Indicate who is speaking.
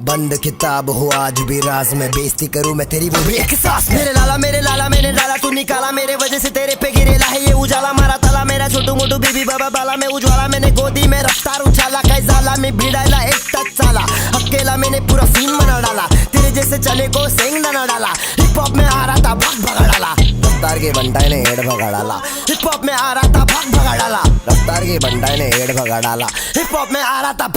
Speaker 1: बंद किताब हो आज भी राज में, बेइज्जती करूं मैं तेरी वो भी एक सांस में। मेरे लाला मैंने डाला तू निकाला, मेरे वजह से तेरे पे गिरेला है ये उजाला। मारा ताला मेरा छोटू मोटू बीबी बाबा बाला में उज्वाला। मैंने गोदी में रफ्तार उछाला, कैसाला में भिड़ाला एक टच साला। अकेला मैंने पूरा सीन बना डाला, तेरे जैसे चले को सेंग ना डाला। हिप हॉप में आ रहा था भाग भगा डाला, रफ्तार के बंटाई ने हेड भगा डाला। हिप हॉप में आ रहा था भाग भगा डाला, रफ्तार के बंटाई ने हेड भगा डाला। हिप हॉप में आ रहा था